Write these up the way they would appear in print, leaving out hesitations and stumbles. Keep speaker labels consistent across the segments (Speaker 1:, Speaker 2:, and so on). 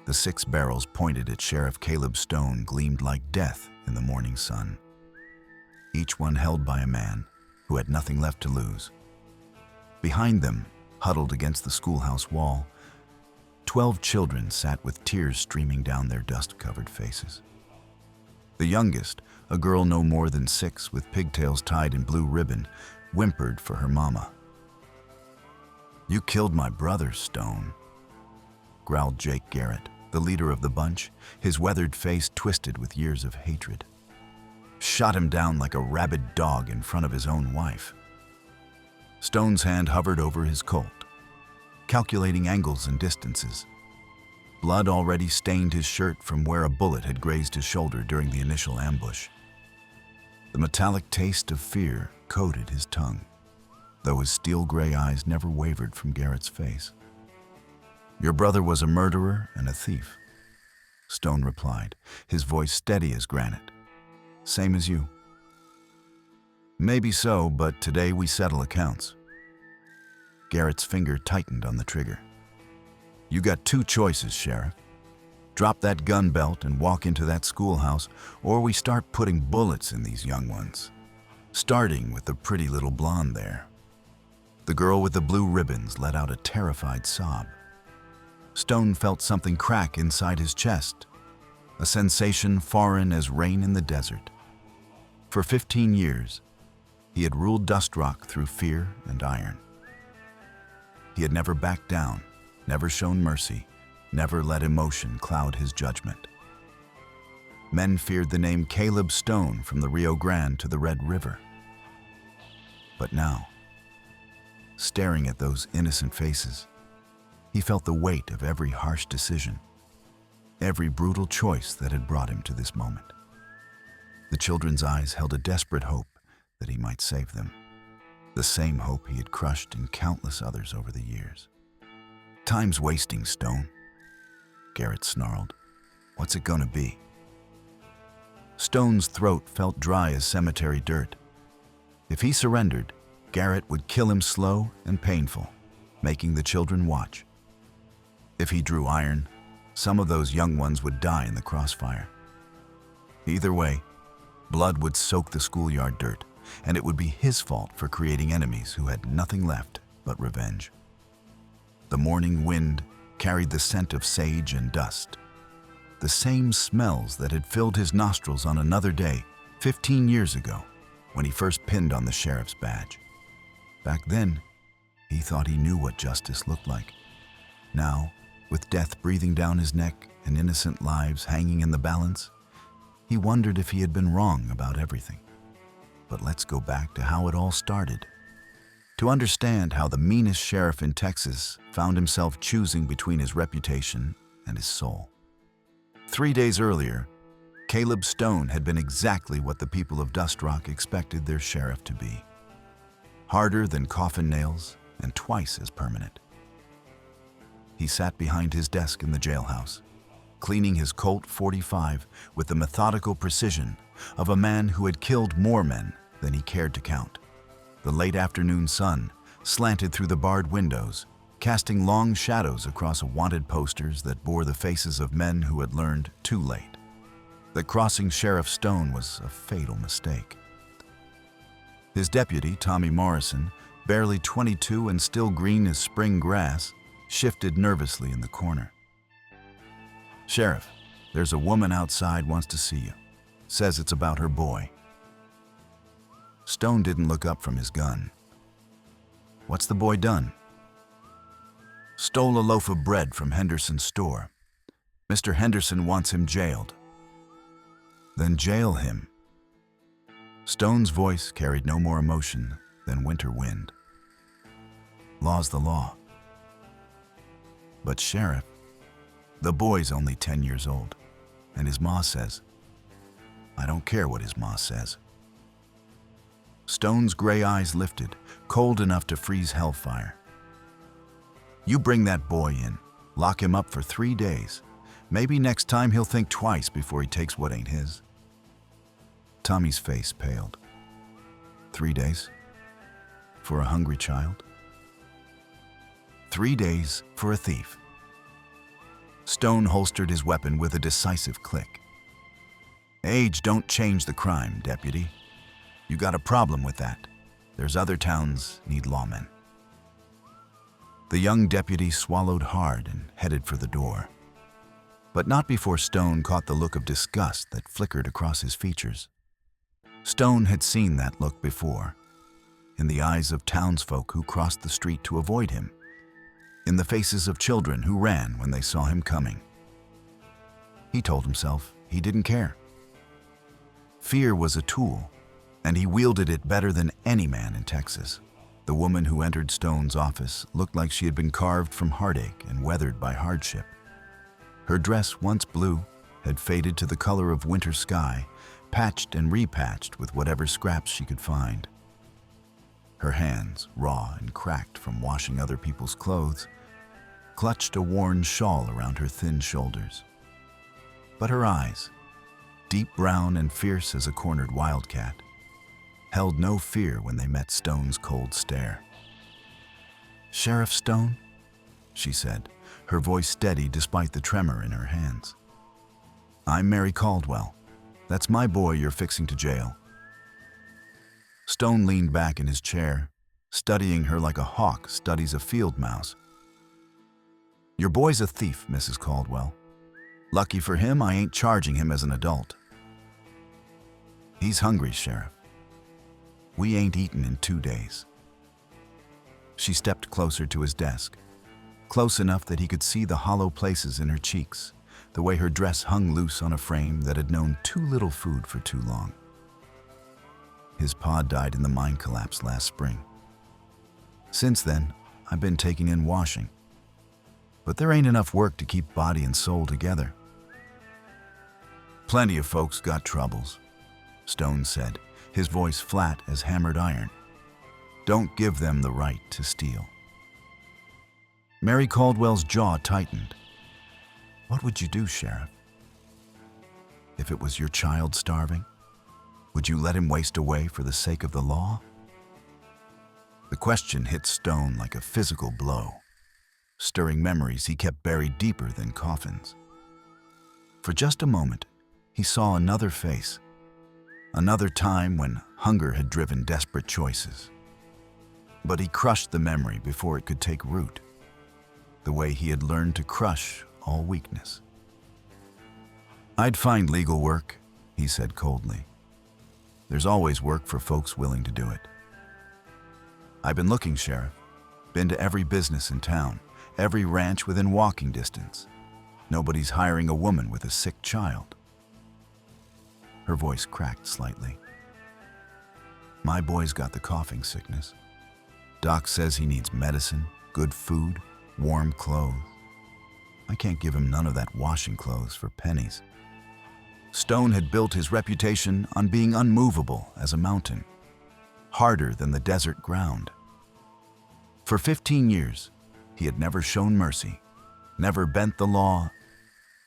Speaker 1: The 6 barrels pointed at Sheriff Caleb Stone gleamed like death in the morning sun, each one held by a man who had nothing left to lose. Behind them, huddled against the schoolhouse wall, 12 children sat with tears streaming down their dust-covered faces. The youngest, a girl no more than 6 with pigtails tied in blue ribbon, whimpered for her mama. "You killed my brother, Stone," growled Jake Garrett, the leader of the bunch, his weathered face twisted with years of hatred. "Shot him down like a rabid dog in front of his own wife." Stone's hand hovered over his Colt, calculating angles and distances. Blood already stained his shirt from where a bullet had grazed his shoulder during the initial ambush. The metallic taste of fear coated his tongue, though his steel-gray eyes never wavered from Garrett's face. "Your brother was a murderer and a thief," Stone replied, his voice steady as granite. "Same as you." "Maybe so, but today we settle accounts." Garrett's finger tightened on the trigger. "You got 2 choices, Sheriff. Drop that gun belt and walk into that schoolhouse, or we start putting bullets in these young ones. Starting with the pretty little blonde there." The girl with the blue ribbons let out a terrified sob. Stone felt something crack inside his chest, a sensation foreign as rain in the desert. For 15 years, he had ruled Dust Rock through fear and iron. He had never backed down, never shown mercy, never let emotion cloud his judgment. Men feared the name Caleb Stone from the Rio Grande to the Red River. But now, staring at those innocent faces, he felt the weight of every harsh decision, every brutal choice that had brought him to this moment. The children's eyes held a desperate hope that he might save them, the same hope he had crushed in countless others over the years. "Time's wasting, Stone," Garrett snarled. "What's it gonna be?" Stone's throat felt dry as cemetery dirt. If he surrendered, Garrett would kill him slow and painful, making the children watch. If he drew iron, some of those young ones would die in the crossfire. Either way, blood would soak the schoolyard dirt, and it would be his fault for creating enemies who had nothing left but revenge. The morning wind carried the scent of sage and dust, the same smells that had filled his nostrils on another day 15 years ago when he first pinned on the sheriff's badge. Back then, he thought he knew what justice looked like. Now, with death breathing down his neck and innocent lives hanging in the balance, he wondered if he had been wrong about everything. But let's go back to how it all started, to understand how the meanest sheriff in Texas found himself choosing between his reputation and his soul. 3 days earlier, Caleb Stone had been exactly what the people of Dust Rock expected their sheriff to be. Harder than coffin nails and twice as permanent. He sat behind his desk in the jailhouse, cleaning his Colt .45 with the methodical precision of a man who had killed more men than he cared to count. The late afternoon sun slanted through the barred windows, casting long shadows across wanted posters that bore the faces of men who had learned too late that crossing Sheriff Stone was a fatal mistake. His deputy, Tommy Morrison, barely 22 and still green as spring grass, shifted nervously in the corner. "Sheriff, there's a woman outside wants to see you. Says it's about her boy." Stone didn't look up from his gun. "What's the boy done?" "Stole a loaf of bread from Henderson's store. Mr. Henderson wants him jailed." "Then jail him." Stone's voice carried no more emotion than winter wind. "Law's the law." "But Sheriff, the boy's only 10 years old, and his ma says—" "I don't care what his ma says." Stone's gray eyes lifted, cold enough to freeze hellfire. "You bring that boy in, lock him up for 3 days. Maybe next time he'll think twice before he takes what ain't his." Tommy's face paled. 3 days? For a hungry child? 3 days for a thief. Stone holstered his weapon with a decisive click. Age don't change the crime, deputy. You got a problem with that. There's other towns need lawmen. The young deputy swallowed hard and headed for the door. But not before Stone caught the look of disgust that flickered across his features. Stone had seen that look before, in the eyes of townsfolk who crossed the street to avoid him, in the faces of children who ran when they saw him coming. He told himself he didn't care. Fear was a tool, and he wielded it better than any man in Texas. The woman who entered Stone's office looked like she had been carved from heartache and weathered by hardship. Her dress, once blue, had faded to the color of winter sky, patched and repatched with whatever scraps she could find. Her hands, raw and cracked from washing other people's clothes, clutched a worn shawl around her thin shoulders. But her eyes, deep brown and fierce as a cornered wildcat, held no fear when they met Stone's cold stare. "Sheriff Stone?" she said, her voice steady despite the tremor in her hands. "I'm Mary Caldwell. That's my boy you're fixing to jail." Stone leaned back in his chair, studying her like a hawk studies a field mouse. "Your boy's a thief, Mrs. Caldwell. Lucky for him, I ain't charging him as an adult. He's hungry, Sheriff. We ain't eaten in 2 days." She stepped closer to his desk, close enough that he could see the hollow places in her cheeks, the way her dress hung loose on a frame that had known too little food for too long. His pa died in the mine collapse last spring. Since then, I've been taking in washing. But there ain't enough work to keep body and soul together. "Plenty of folks got troubles," Stone said, his voice flat as hammered iron. "Don't give them the right to steal." Mary Caldwell's jaw tightened. "What would you do, Sheriff? If it was your child starving, would you let him waste away for the sake of the law?" The question hit Stone like a physical blow, stirring memories he kept buried deeper than coffins. For just a moment, he saw another face, another time when hunger had driven desperate choices. But he crushed the memory before it could take root, the way he had learned to crush all weakness. "I'd find legal work," he said coldly. "There's always work for folks willing to do it." "I've been looking, Sheriff. Been to every business in town, every ranch within walking distance. Nobody's hiring a woman with a sick child." Her voice cracked slightly. "My boy's got the coughing sickness. Doc says he needs medicine, good food, warm clothes. I can't give him none of that washing clothes for pennies." Stone had built his reputation on being unmovable as a mountain, harder than the desert ground. For 15 years, he had never shown mercy, never bent the law,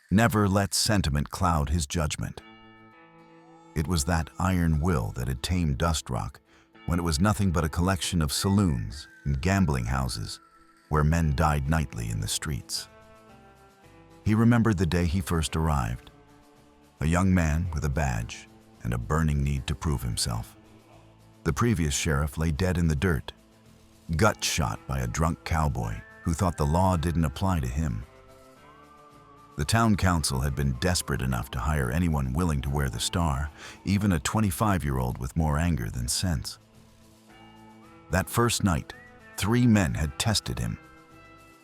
Speaker 1: never let sentiment cloud his judgment. It was that iron will that had tamed Dust Rock when it was nothing but a collection of saloons and gambling houses where men died nightly in the streets. He remembered the day he first arrived, a young man with a badge and a burning need to prove himself. The previous sheriff lay dead in the dirt, gut shot by a drunk cowboy who thought the law didn't apply to him. The town council had been desperate enough to hire anyone willing to wear the star, even a 25-year-old with more anger than sense. That first night, 3 men had tested him.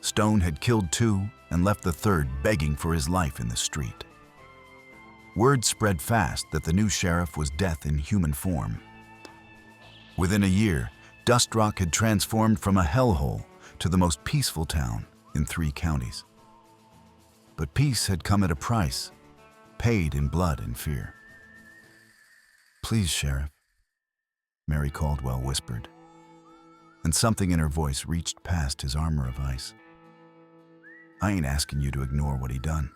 Speaker 1: Stone had killed 2 and left the 3rd begging for his life in the street. Word spread fast that the new sheriff was death in human form. Within a year, Dust Rock had transformed from a hellhole to the most peaceful town in 3 counties. But peace had come at a price, paid in blood and fear. "Please, Sheriff," Mary Caldwell whispered, and something in her voice reached past his armor of ice. "I ain't asking you to ignore what he done.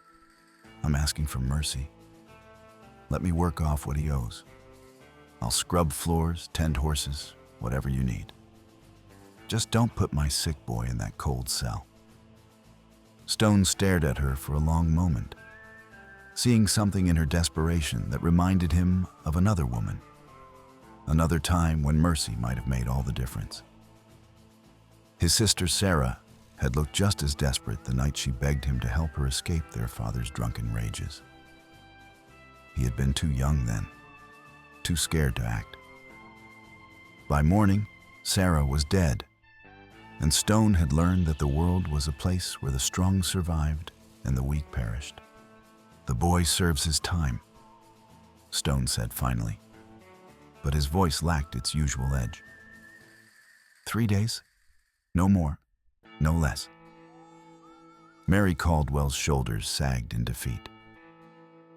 Speaker 1: I'm asking for mercy. Let me work off what he owes. I'll scrub floors, tend horses, whatever you need. Just don't put my sick boy in that cold cell." Stone stared at her for a long moment, seeing something in her desperation that reminded him of another woman, another time when mercy might have made all the difference. His sister Sarah had looked just as desperate the night she begged him to help her escape their father's drunken rages. He had been too young then, too scared to act. By morning, Sarah was dead, and Stone had learned that the world was a place where the strong survived and the weak perished. "The boy serves his time," Stone said finally, but his voice lacked its usual edge. 3 days? No more, no less. Mary Caldwell's shoulders sagged in defeat.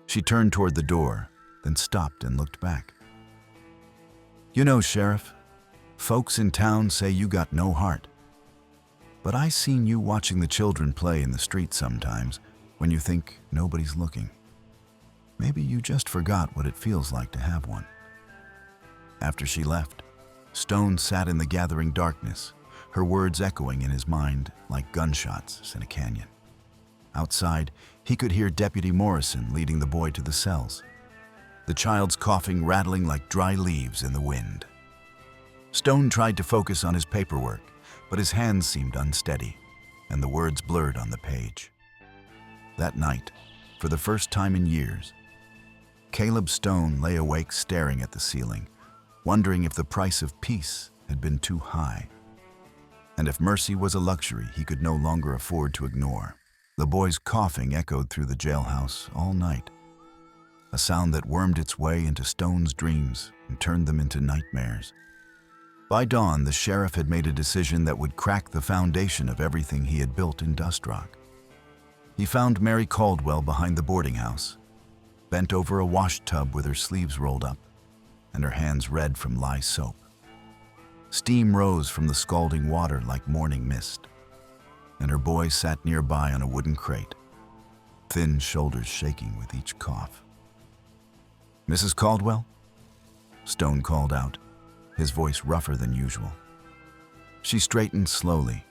Speaker 1: She turned toward the door, then stopped and looked back. "You know, Sheriff, folks in town say you got no heart. But I seen you watching the children play in the street sometimes when you think nobody's looking. Maybe you just forgot what it feels like to have one." After she left, Stone sat in the gathering darkness, her words echoing in his mind like gunshots in a canyon. Outside, he could hear Deputy Morrison leading the boy to the cells, the child's coughing rattling like dry leaves in the wind. Stone tried to focus on his paperwork, but his hands seemed unsteady, and the words blurred on the page. That night, for the first time in years, Caleb Stone lay awake staring at the ceiling, wondering if the price of peace had been too high, and if mercy was a luxury he could no longer afford to ignore. The boy's coughing echoed through the jailhouse all night, a sound that wormed its way into Stone's dreams and turned them into nightmares. By dawn, the sheriff had made a decision that would crack the foundation of everything he had built in Dust Rock. He found Mary Caldwell behind the boarding house, bent over a wash tub with her sleeves rolled up and her hands red from lye soap. Steam rose from the scalding water like morning mist, and her boy sat nearby on a wooden crate, thin shoulders shaking with each cough. "Mrs. Caldwell?" Stone called out, his voice rougher than usual. She straightened slowly,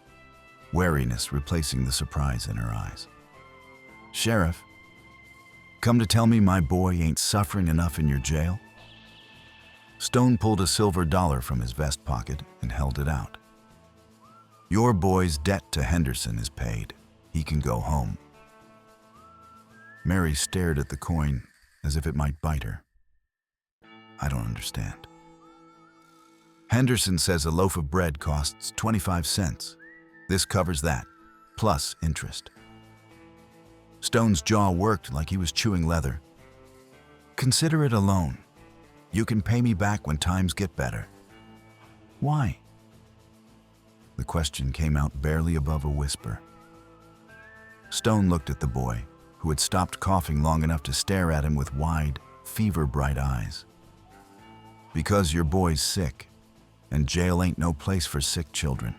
Speaker 1: wariness replacing the surprise in her eyes. "Sheriff, come to tell me my boy ain't suffering enough in your jail?" Stone pulled a silver dollar from his vest pocket and held it out. "Your boy's debt to Henderson is paid. He can go home." Mary stared at the coin as if it might bite her. "I don't understand." "Henderson says a loaf of bread costs 25 cents. This covers that, plus interest." Stone's jaw worked like he was chewing leather. "Consider it a loan. You can pay me back when times get better." "Why?" The question came out barely above a whisper. Stone looked at the boy, who had stopped coughing long enough to stare at him with wide, fever-bright eyes. "Because your boy's sick, and jail ain't no place for sick children."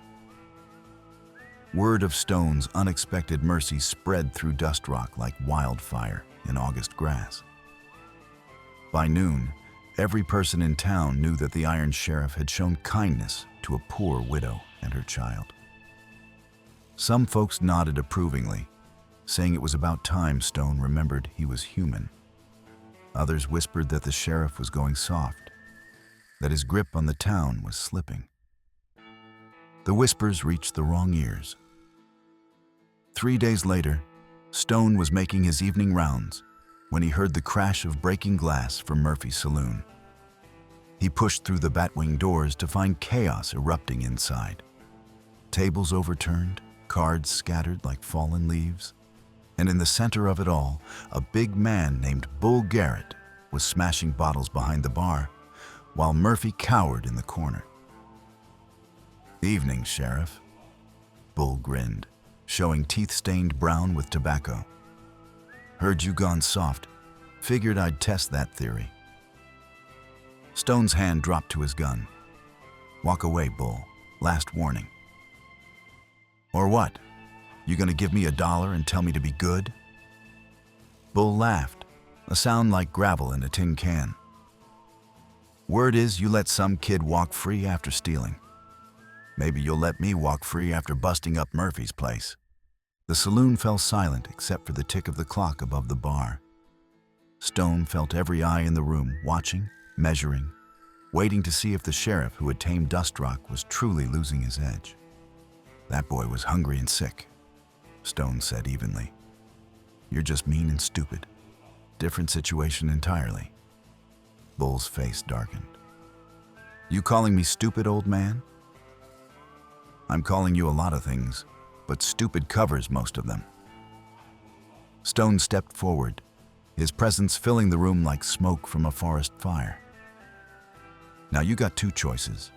Speaker 1: Word of Stone's unexpected mercy spread through Dust Rock like wildfire in August grass. By noon, every person in town knew that the Iron Sheriff had shown kindness to a poor widow and her child. Some folks nodded approvingly, saying it was about time Stone remembered he was human. Others whispered that the sheriff was going soft, that his grip on the town was slipping. The whispers reached the wrong ears. 3 days later, Stone was making his evening rounds when he heard the crash of breaking glass from Murphy's saloon. He pushed through the batwing doors to find chaos erupting inside. Tables overturned, cards scattered like fallen leaves, and in the center of it all, a big man named Bull Garrett was smashing bottles behind the bar, while Murphy cowered in the corner. "Evening, Sheriff." Bull grinned, showing teeth stained brown with tobacco. "Heard you gone soft. Figured I'd test that theory." Stone's hand dropped to his gun. "Walk away, Bull. Last warning." "Or what? You gonna give me $1 and tell me to be good?" Bull laughed, a sound like gravel in a tin can. "Word is you let some kid walk free after stealing. Maybe you'll let me walk free after busting up Murphy's place." The saloon fell silent except for the tick of the clock above the bar. Stone felt every eye in the room watching, measuring, waiting to see if the sheriff who had tamed Dustrock was truly losing his edge. "That boy was hungry and sick," Stone said evenly. "You're just mean and stupid. Different situation entirely." Bull's face darkened. "You calling me stupid, old man?" "I'm calling you a lot of things, but stupid covers most of them." Stone stepped forward, his presence filling the room like smoke from a forest fire. "Now you got two choices.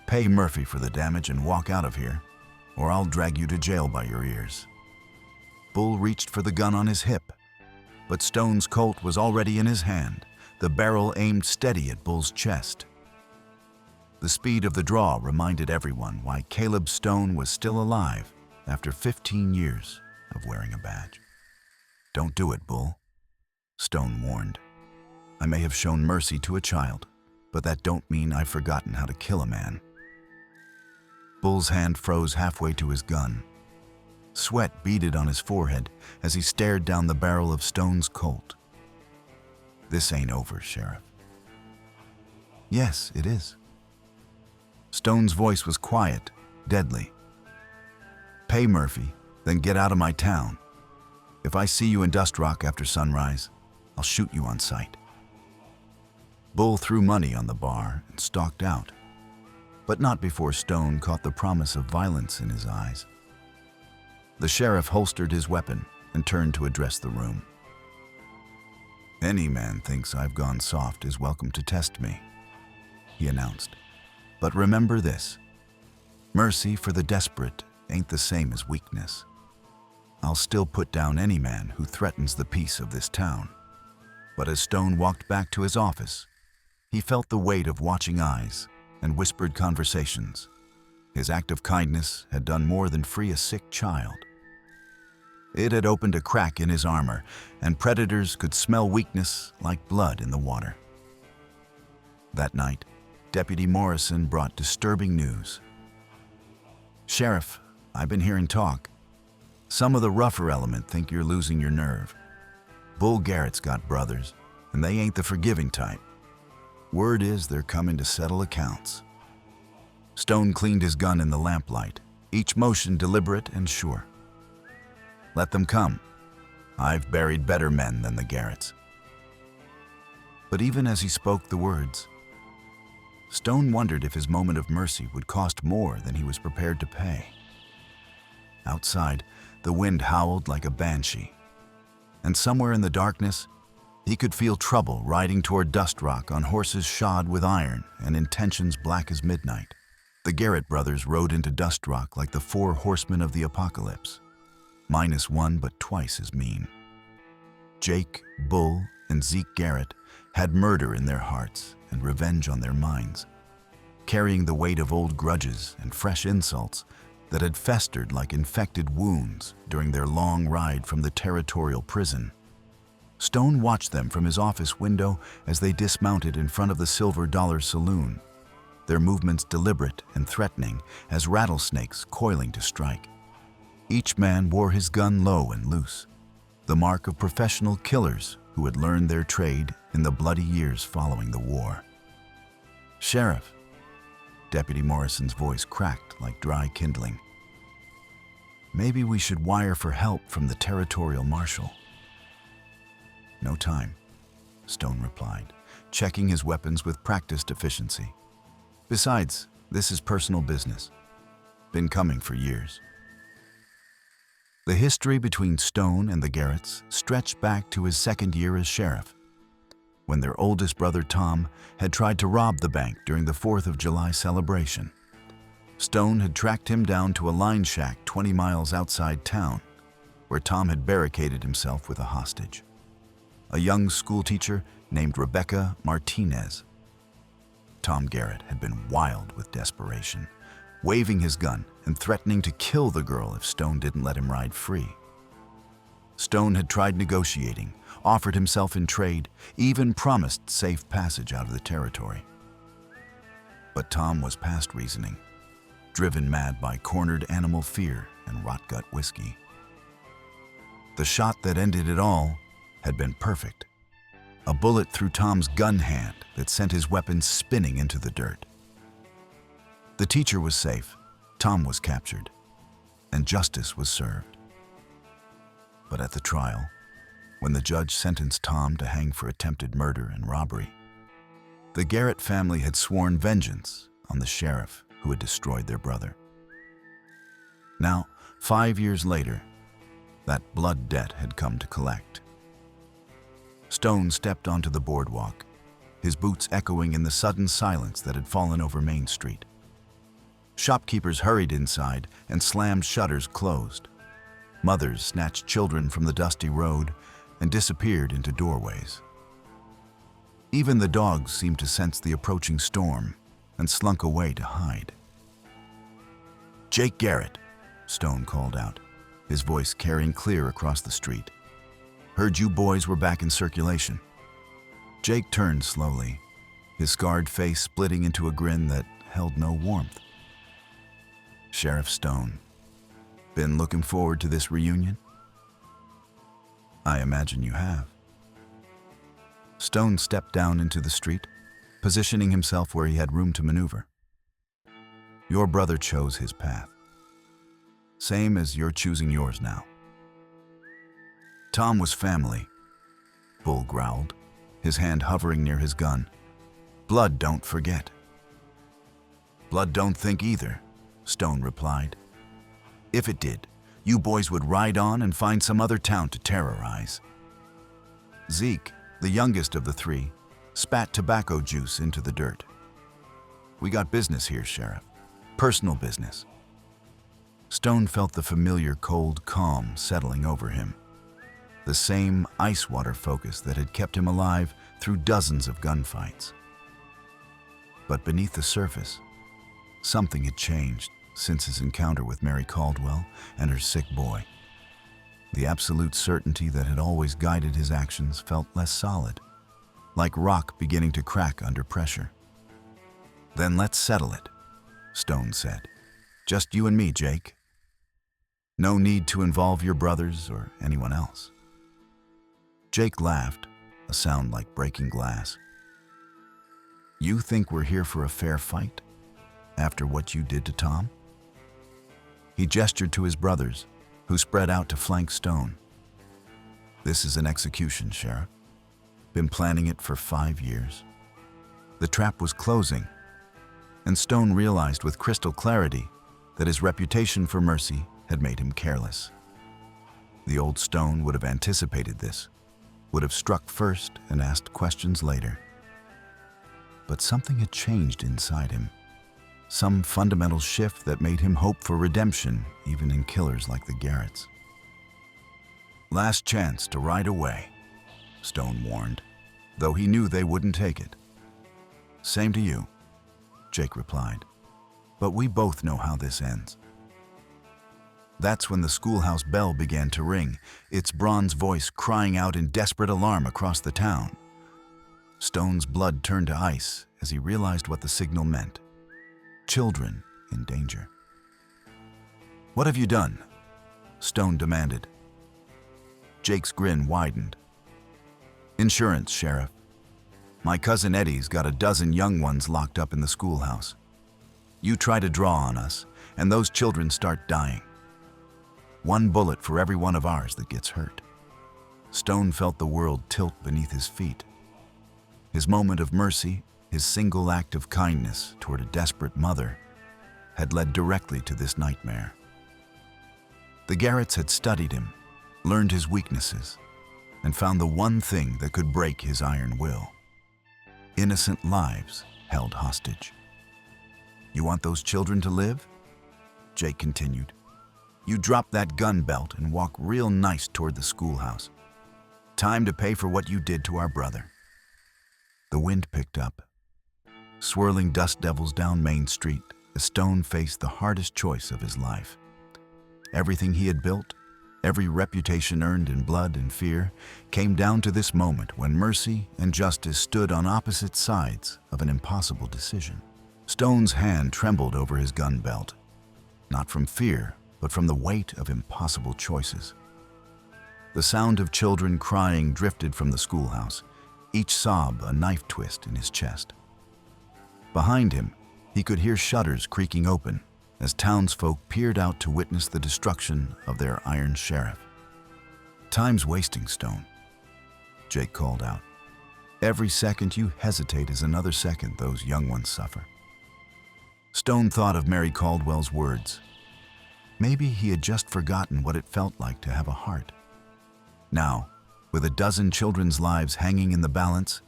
Speaker 1: Pay Murphy for the damage and walk out of here, or I'll drag you to jail by your ears." Bull reached for the gun on his hip, but Stone's Colt was already in his hand, the barrel aimed steady at Bull's chest. The speed of the draw reminded everyone why Caleb Stone was still alive after 15 years of wearing a badge. "Don't do it, Bull," Stone warned. "I may have shown mercy to a child, but that don't mean I've forgotten how to kill a man." Bull's hand froze halfway to his gun. Sweat beaded on his forehead as he stared down the barrel of Stone's Colt. "This ain't over, Sheriff." "Yes, it is." Stone's voice was quiet, deadly. "Pay Murphy, then get out of my town. If I see you in Dustrock after sunrise, I'll shoot you on sight." Bull threw money on the bar and stalked out, but not before Stone caught the promise of violence in his eyes. The sheriff holstered his weapon and turned to address the room. "Any man thinks I've gone soft is welcome to test me," he announced. "But remember this, mercy for the desperate ain't the same as weakness. I'll still put down any man who threatens the peace of this town." But as Stone walked back to his office, he felt the weight of watching eyes and whispered conversations. His act of kindness had done more than free a sick child. It had opened a crack in his armor, and predators could smell weakness like blood in the water. That night, Deputy Morrison brought disturbing news. "Sheriff, I've been hearing talk. Some of the rougher element think you're losing your nerve. Bull Garrett's got brothers, and they ain't the forgiving type. Word is they're coming to settle accounts." Stone cleaned his gun in the lamplight, each motion deliberate and sure. "Let them come. I've buried better men than the Garretts." But even as he spoke the words, Stone wondered if his moment of mercy would cost more than he was prepared to pay. Outside, the wind howled like a banshee, and somewhere in the darkness, he could feel trouble riding toward Dustrock on horses shod with iron and intentions black as midnight. The Garrett brothers rode into Dustrock like the 4 horsemen of the apocalypse, -1 but twice as mean. Jake, Bull, and Zeke Garrett had murder in their hearts and revenge on their minds, carrying the weight of old grudges and fresh insults that had festered like infected wounds during their long ride from the territorial prison. Stone watched them from his office window as they dismounted in front of the Silver Dollar Saloon, their movements deliberate and threatening as rattlesnakes coiling to strike. Each man wore his gun low and loose, the mark of professional killers who had learned their trade in the bloody years following the war. "Sheriff," Deputy Morrison's voice cracked like dry kindling. "Maybe we should wire for help from the territorial marshal." "No time," Stone replied, checking his weapons with practiced efficiency. "Besides, this is personal business. Been coming for years." The history between Stone and the Garretts stretched back to his second year as sheriff, when their oldest brother Tom had tried to rob the bank during the 4th of July celebration. Stone had tracked him down to a line shack 20 miles outside town, where Tom had barricaded himself with a hostage, a young schoolteacher named Rebecca Martinez. Tom Garrett had been wild with desperation, waving his gun and threatening to kill the girl if Stone didn't let him ride free. Stone had tried negotiating, offered himself in trade, even promised safe passage out of the territory. But Tom was past reasoning, driven mad by cornered animal fear and rot-gut whiskey. The shot that ended it all had been perfect. A bullet through Tom's gun hand that sent his weapon spinning into the dirt. The teacher was safe, Tom was captured, and justice was served. But at the trial, when the judge sentenced Tom to hang for attempted murder and robbery, the Garrett family had sworn vengeance on the sheriff who had destroyed their brother. Now, 5 years later, that blood debt had come to collect. Stone stepped onto the boardwalk, his boots echoing in the sudden silence that had fallen over Main Street. Shopkeepers hurried inside and slammed shutters closed. Mothers snatched children from the dusty road and disappeared into doorways. Even the dogs seemed to sense the approaching storm and slunk away to hide. "Jake Garrett," Stone called out, his voice carrying clear across the street. "Heard you boys were back in circulation." Jake turned slowly, his scarred face splitting into a grin that held no warmth. "Sheriff Stone, been looking forward to this reunion?" "I imagine you have." Stone stepped down into the street, positioning himself where he had room to maneuver. "Your brother chose his path, same as you're choosing yours now." "Tom was family," Bull growled, his hand hovering near his gun. "Blood don't forget." "Blood don't think either," Stone replied. "If it did, you boys would ride on and find some other town to terrorize." Zeke, the youngest of the three, spat tobacco juice into the dirt. "We got business here, Sheriff. Personal business." Stone felt the familiar cold calm settling over him. The same ice-water focus that had kept him alive through dozens of gunfights. But beneath the surface, something had changed since his encounter with Mary Caldwell and her sick boy. The absolute certainty that had always guided his actions felt less solid, like rock beginning to crack under pressure. "Then let's settle it," Stone said. "Just you and me, Jake. No need to involve your brothers or anyone else." Jake laughed, a sound like breaking glass. "You think we're here for a fair fight, after what you did to Tom?" He gestured to his brothers, who spread out to flank Stone. "This is an execution, Sheriff. Been planning it for 5 years." The trap was closing, and Stone realized with crystal clarity that his reputation for mercy had made him careless. The old Stone would have anticipated this, would have struck first and asked questions later. But something had changed inside him. Some fundamental shift that made him hope for redemption, even in killers like the Garretts. "Last chance to ride away," Stone warned, though he knew they wouldn't take it. "Same to you," Jake replied. "But we both know how this ends." That's when the schoolhouse bell began to ring, its bronze voice crying out in desperate alarm across the town. Stone's blood turned to ice as he realized what the signal meant. Children in danger. "What have you done?" Stone demanded. Jake's grin widened. "Insurance, Sheriff. My cousin Eddie's got a dozen young ones locked up in the schoolhouse. You try to draw on us, and those children start dying. 1 bullet for every one of ours that gets hurt." Stone felt the world tilt beneath his feet. His moment of mercy, his single act of kindness toward a desperate mother, had led directly to this nightmare. The Garretts had studied him, learned his weaknesses, and found the one thing that could break his iron will. Innocent lives held hostage. "You want those children to live?" Jake continued. "You drop that gun belt and walk real nice toward the schoolhouse. Time to pay for what you did to our brother." The wind picked up, swirling dust devils down Main Street as Stone faced the hardest choice of his life. Everything he had built, every reputation earned in blood and fear, came down to this moment when mercy and justice stood on opposite sides of an impossible decision. Stone's hand trembled over his gun belt, not from fear, but from the weight of impossible choices. The sound of children crying drifted from the schoolhouse, each sob a knife twist in his chest. Behind him, he could hear shutters creaking open as townsfolk peered out to witness the destruction of their iron sheriff. "Time's wasting, Stone," Jake called out. "Every second you hesitate is another second those young ones suffer." Stone thought of Mary Caldwell's words. Maybe he had just forgotten what it felt like to have a heart. Now, with a dozen children's lives hanging in the balance,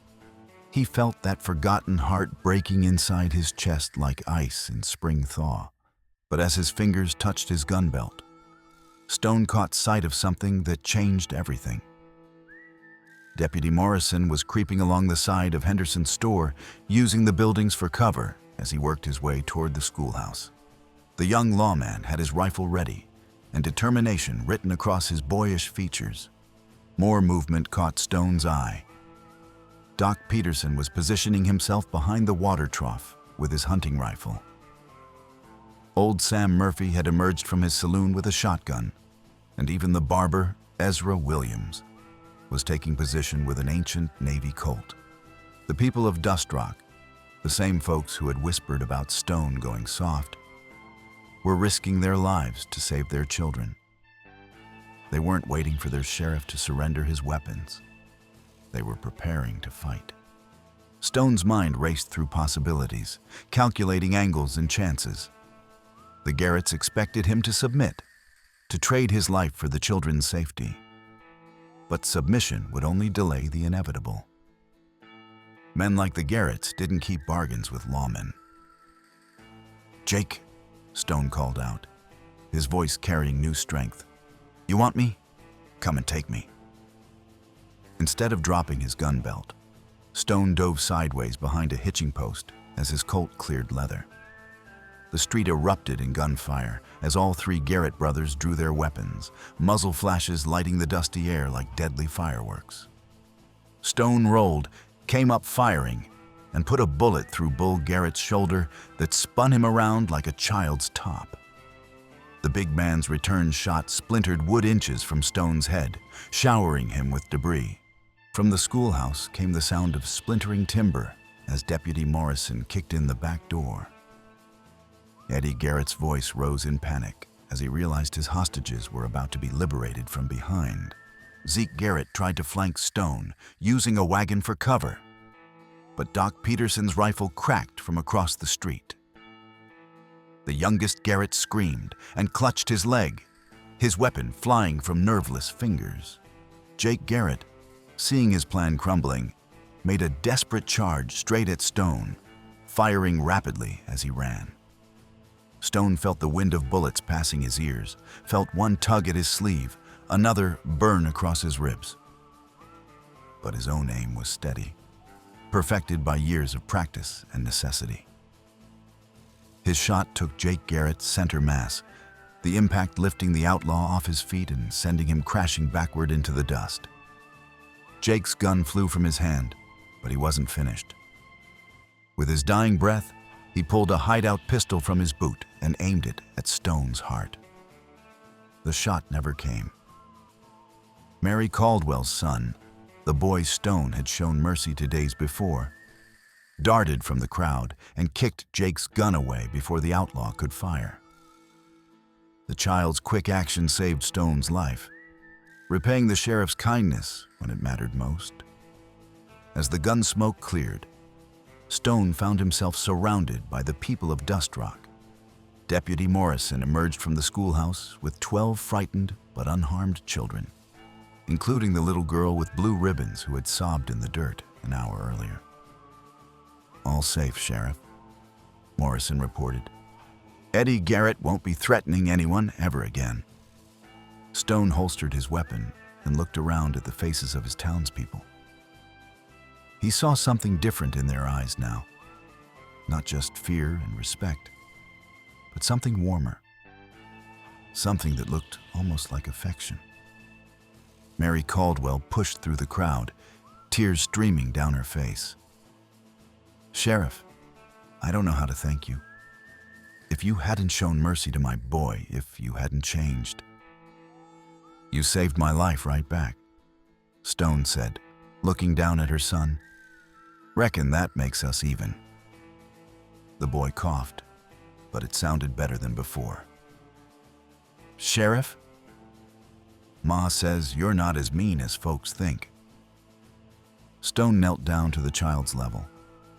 Speaker 1: he felt that forgotten heart breaking inside his chest like ice in spring thaw. But as his fingers touched his gun belt, Stone caught sight of something that changed everything. Deputy Morrison was creeping along the side of Henderson's store, using the buildings for cover as he worked his way toward the schoolhouse. The young lawman had his rifle ready, and determination written across his boyish features. More movement caught Stone's eye. Doc Peterson was positioning himself behind the water trough with his hunting rifle. Old Sam Murphy had emerged from his saloon with a shotgun, and even the barber, Ezra Williams, was taking position with an ancient Navy Colt. The people of Dust Rock, the same folks who had whispered about Stone going soft, were risking their lives to save their children. They weren't waiting for their sheriff to surrender his weapons. They were preparing to fight. Stone's mind raced through possibilities, calculating angles and chances. The Garretts expected him to submit, to trade his life for the children's safety. But submission would only delay the inevitable. Men like the Garretts didn't keep bargains with lawmen. "Jake," Stone called out, his voice carrying new strength. "You want me? Come and take me." Instead of dropping his gun belt, Stone dove sideways behind a hitching post as his Colt cleared leather. The street erupted in gunfire as all three Garrett brothers drew their weapons, muzzle flashes lighting the dusty air like deadly fireworks. Stone rolled, came up firing, and put a bullet through Bull Garrett's shoulder that spun him around like a child's top. The big man's return shot splintered wood inches from Stone's head, showering him with debris. From the schoolhouse came the sound of splintering timber as Deputy Morrison kicked in the back door. Eddie Garrett's voice rose in panic as he realized his hostages were about to be liberated from behind. Zeke Garrett tried to flank Stone, using a wagon for cover, but Doc Peterson's rifle cracked from across the street. The youngest Garrett screamed and clutched his leg, his weapon flying from nerveless fingers. Jake Garrett, seeing his plan crumbling, made a desperate charge straight at Stone, firing rapidly as he ran. Stone felt the wind of bullets passing his ears, felt one tug at his sleeve, another burn across his ribs. But his own aim was steady, perfected by years of practice and necessity. His shot took Jake Garrett's center mass, the impact lifting the outlaw off his feet and sending him crashing backward into the dust. Jake's gun flew from his hand, but he wasn't finished. With his dying breath, he pulled a hideout pistol from his boot and aimed it at Stone's heart. The shot never came. Mary Caldwell's son, the boy Stone had shown mercy to days before, darted from the crowd and kicked Jake's gun away before the outlaw could fire. The child's quick action saved Stone's life, repaying the sheriff's kindness when it mattered most. As the gun smoke cleared, Stone found himself surrounded by the people of Dust Rock. Deputy Morrison emerged from the schoolhouse with 12 frightened but unharmed children, including the little girl with blue ribbons who had sobbed in the dirt an hour earlier. "All safe, Sheriff," Morrison reported. "Eddie Garrett won't be threatening anyone ever again." Stone holstered his weapon and looked around at the faces of his townspeople. He saw something different in their eyes now. Not just fear and respect, but something warmer. Something that looked almost like affection. Mary Caldwell pushed through the crowd, tears streaming down her face. "Sheriff, I don't know how to thank you. If you hadn't shown mercy to my boy, if you hadn't changed." "You saved my life right back," Stone said, looking down at her son. "Reckon that makes us even." The boy coughed, but it sounded better than before. "Sheriff? Ma says you're not as mean as folks think." Stone knelt down to the child's level,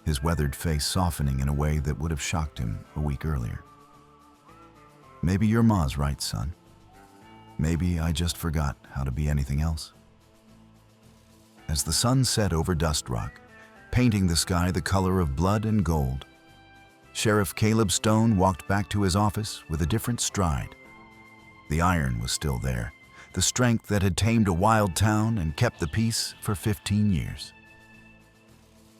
Speaker 1: his weathered face softening in a way that would have shocked him a week earlier. "Maybe your ma's right, son. Maybe I just forgot how to be anything else." As the sun set over Dust Rock, painting the sky the color of blood and gold, Sheriff Caleb Stone walked back to his office with a different stride. The iron was still there, the strength that had tamed a wild town and kept the peace for 15 years.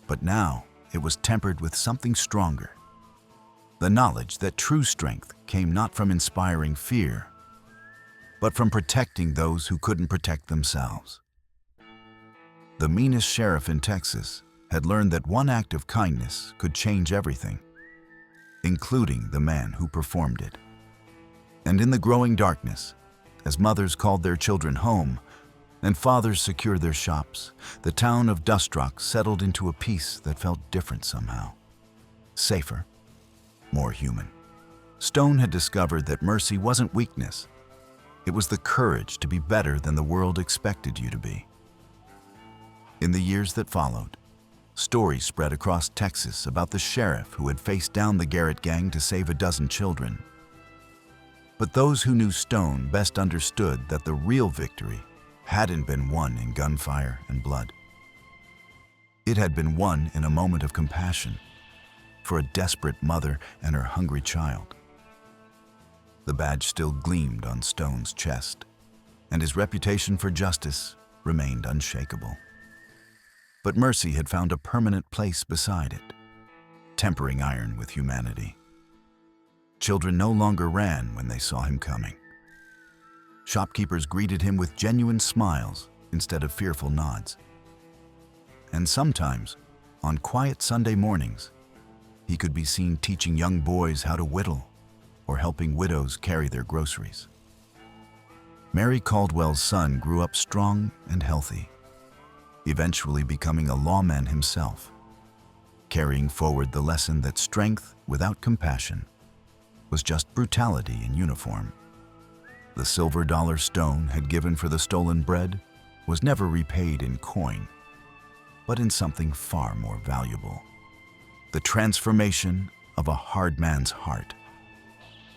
Speaker 1: But now it was tempered with something stronger. The knowledge that true strength came not from inspiring fear, but from protecting those who couldn't protect themselves. The meanest sheriff in Texas had learned that one act of kindness could change everything, including the man who performed it. And in the growing darkness, as mothers called their children home and fathers secured their shops, the town of Dust Rock settled into a peace that felt different somehow. Safer, more human. Stone had discovered that mercy wasn't weakness. It was the courage to be better than the world expected you to be. In the years that followed, stories spread across Texas about the sheriff who had faced down the Garrett gang to save a dozen children. But those who knew Stone best understood that the real victory hadn't been won in gunfire and blood. It had been won in a moment of compassion for a desperate mother and her hungry child. The badge still gleamed on Stone's chest, and his reputation for justice remained unshakable. But mercy had found a permanent place beside it, tempering iron with humanity. Children no longer ran when they saw him coming. Shopkeepers greeted him with genuine smiles instead of fearful nods. And sometimes, on quiet Sunday mornings, he could be seen teaching young boys how to whittle or helping widows carry their groceries. Mary Caldwell's son grew up strong and healthy, eventually becoming a lawman himself, carrying forward the lesson that strength without compassion was just brutality in uniform. The silver dollar Stone had given for the stolen bread was never repaid in coin, but in something far more valuable: the transformation of a hard man's heart.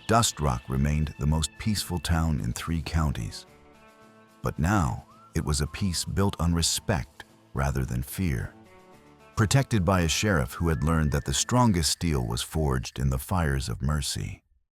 Speaker 1: Dust Rock remained the most peaceful town in 3 counties, but now it was a peace built on respect rather than fear, protected by a sheriff who had learned that the strongest steel was forged in the fires of mercy.